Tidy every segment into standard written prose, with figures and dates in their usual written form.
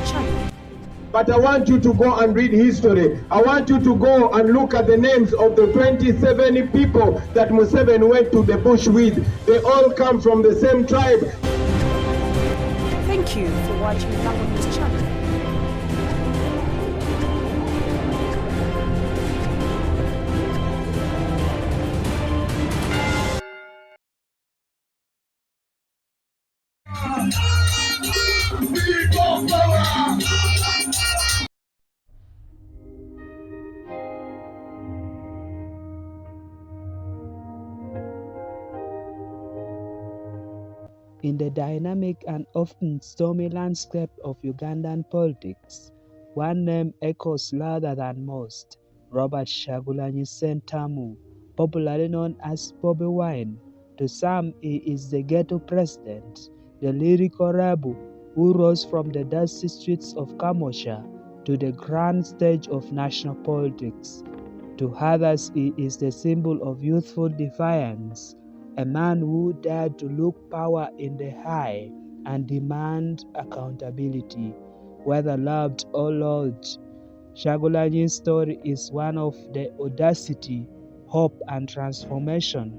channel. But I want you to go and read history. I want you to go and look at the names of the 27 people that Museveni went to the bush with. They all come from the same tribe. Thank you for watching Lango News channel. In the dynamic and often stormy landscape of Ugandan politics, one name echoes louder than most: Robert Kyagulanyi Ssentamu, popularly known as Bobi Wine. To some, he is the ghetto president, the lyrical rebel who rose from the dusty streets of Kamosha to the grand stage of national politics. To others, he is the symbol of youthful defiance, a man who dared to look power in the eye and demand accountability, whether loved or loathed. Kyagulanyi's story is one of the audacity, hope, and transformation,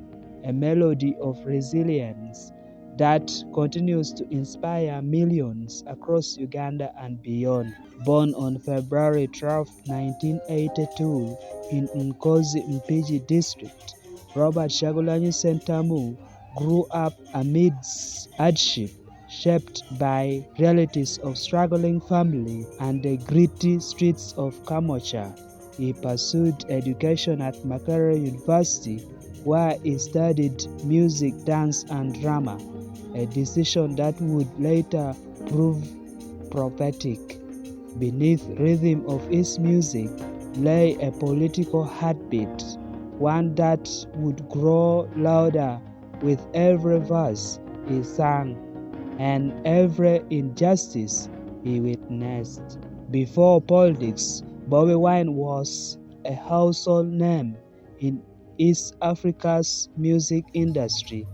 a melody of resilience that continues to inspire millions across Uganda and beyond. Born on February 12, 1982, in Nkozi Mpigi district, Robert Kyagulanyi Ssentamu grew up amidst hardship, shaped by realities of struggling family and the gritty streets of Kamosha. He pursued education at Makerere University, where he studied music, dance, and drama, a decision that would later prove prophetic. Beneath rhythm of his music lay a political heartbeat, one that would grow louder with every verse he sang and every injustice he witnessed. Before politics, Bobi Wine was a household name in East Africa's music industry.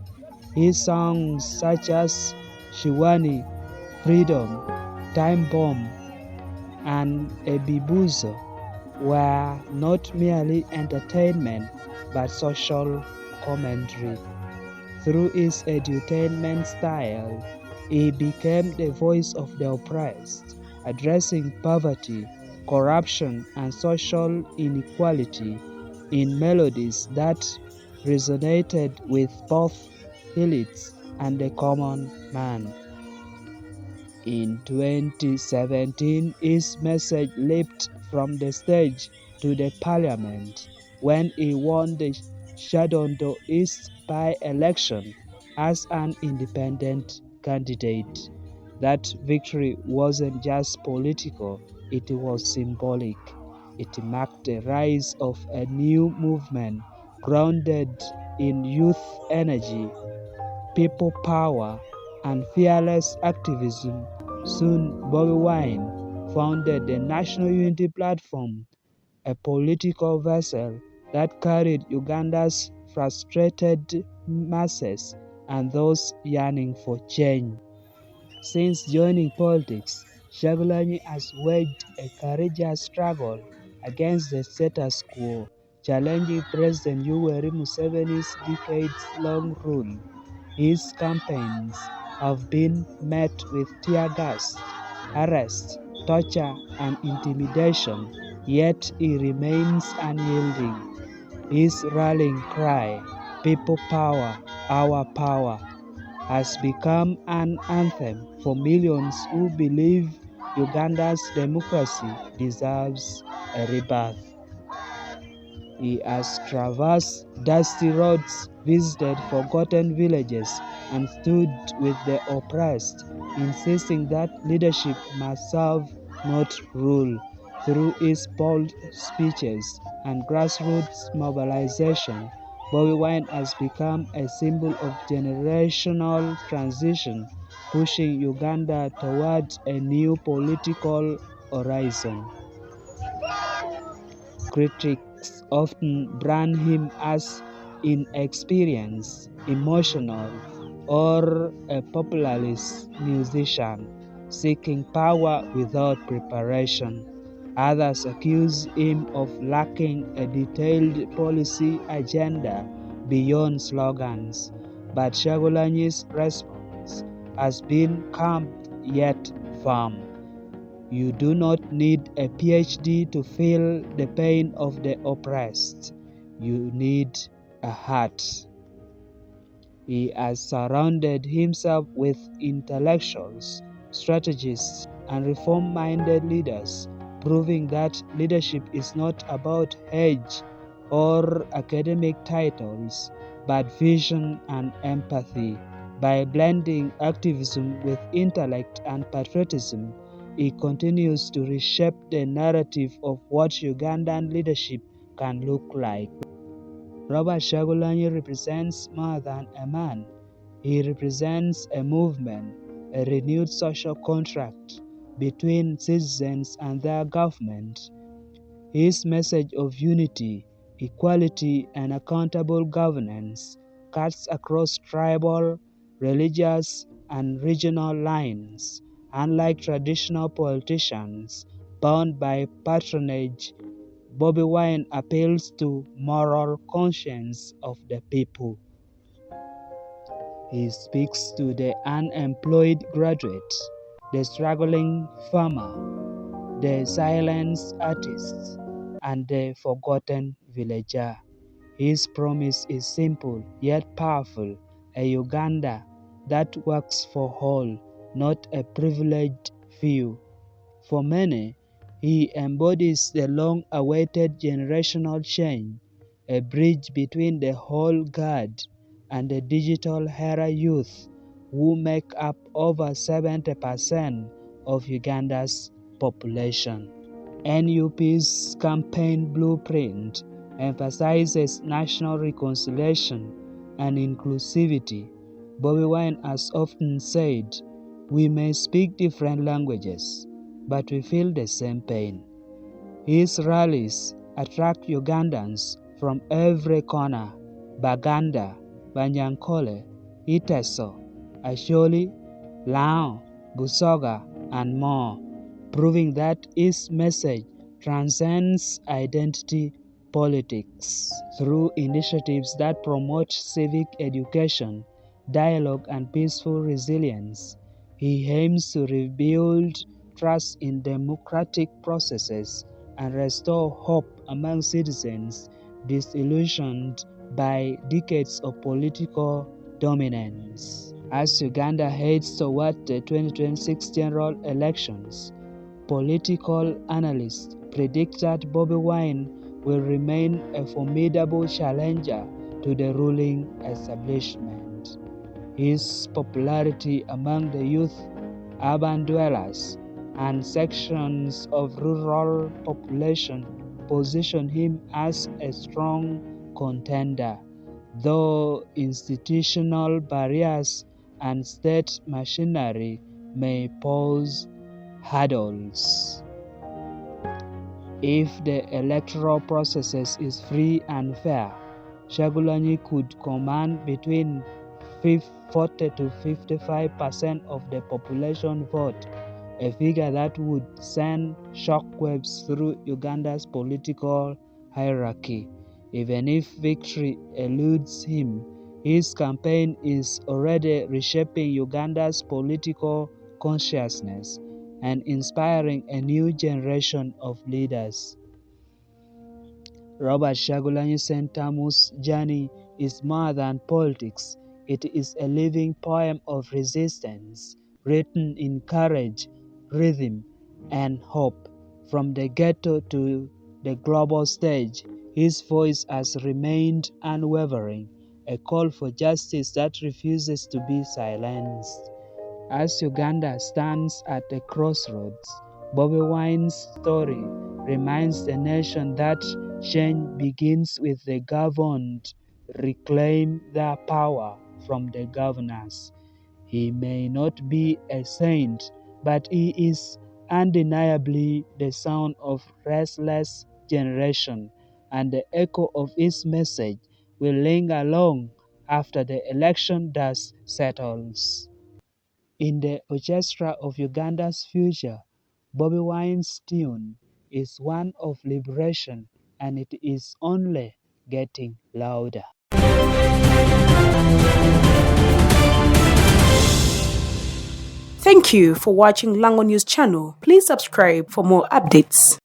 His songs such as Shiwani, Freedom, Time Bomb, and Ebibuzo were not merely entertainment but social commentary. Through his edutainment style, he became the voice of the oppressed, addressing poverty, corruption, and social inequality in melodies that resonated with both elites and the common man. In 2017, his message leaped from the stage to the parliament when he won the Shadondo East by-election as an independent candidate. That victory wasn't just political, it was symbolic. It marked the rise of a new movement grounded in youth energy, people power, and fearless activism. Soon, Bobi Wine founded the National Unity Platform, a political vessel that carried Uganda's frustrated masses and those yearning for change. Since joining politics, Kyagulanyi has waged a courageous struggle against the status quo, challenging President Yoweri Museveni's decades-long rule. His campaigns have been met with tear gas, arrest, torture, and intimidation, yet he remains unyielding. His rallying cry, "People Power, Our Power," has become an anthem for millions who believe Uganda's democracy deserves a rebirth. He has traversed dusty roads, visited forgotten villages, and stood with the oppressed, insisting that leadership must serve, not rule. Through his bold speeches and grassroots mobilization, Bobi Wine has become a symbol of generational transition, pushing Uganda towards a new political horizon. Critics often brand him as inexperienced, emotional, or a populist musician, seeking power without preparation. Others accuse him of lacking a detailed policy agenda beyond slogans, but Kyagulanyi's response has been calm yet firm. You do not need a PhD to feel the pain of the oppressed. You need a heart. He has surrounded himself with intellectuals, strategists, and reform-minded leaders, proving that leadership is not about age or academic titles, but vision and empathy. By blending activism with intellect and patriotism, he continues to reshape the narrative of what Ugandan leadership can look like. Robert Kyagulanyi represents more than a man. He represents a movement, a renewed social contract between citizens and their government. His message of unity, equality, and accountable governance cuts across tribal, religious, and regional lines. Unlike traditional politicians bound by patronage, Bobi Wine appeals to moral conscience of the people. He speaks to the unemployed graduate, the struggling farmer, the silenced artist, and the forgotten villager. His promise is simple yet powerful, a Uganda that works for all, not a privileged few. For many, he embodies the long-awaited generational change, a bridge between the old guard and the digital era youth who make up over 70% of Uganda's population. NUP's campaign blueprint emphasizes national reconciliation and inclusivity. Bobi Wine has often said, "We may speak different languages, but we feel the same pain." His rallies attract Ugandans from every corner: Baganda, Banyankole, Iteso, Asholi, Lao, Busoga, and more, proving that his message transcends identity politics. Through initiatives that promote civic education, dialogue, and peaceful resilience, he aims to rebuild trust in democratic processes and restore hope among citizens disillusioned by decades of political dominance. As Uganda heads toward the 2026 general elections, political analysts predict that Bobi Wine will remain a formidable challenger to the ruling establishment. His popularity among the youth, urban dwellers, and sections of rural population position him as a strong contender, though institutional barriers and state machinery may pose hurdles. If the electoral process is free and fair, Kyagulanyi could command between 40 to 55% of the population vote, a figure that would send shockwaves through Uganda's political hierarchy. Even if victory eludes him, his campaign is already reshaping Uganda's political consciousness and inspiring a new generation of leaders. Robert Kyagulanyi Ssentamu's journey is more than politics. It is a living poem of resistance, written in courage, rhythm, and hope. From the ghetto to the global stage, his voice has remained unwavering, a call for justice that refuses to be silenced. As Uganda stands at a crossroads, Bobi Wine's story reminds the nation that change begins with the governed reclaim their power from the governors. He may not be a saint, but he is undeniably the son of a restless generation, and the echo of his message will linger long after the election dust settles. In the orchestra of Uganda's future, Bobi Wine's tune is one of liberation, and it is only getting louder. Thank you for watching Lango News channel. Please subscribe for more updates.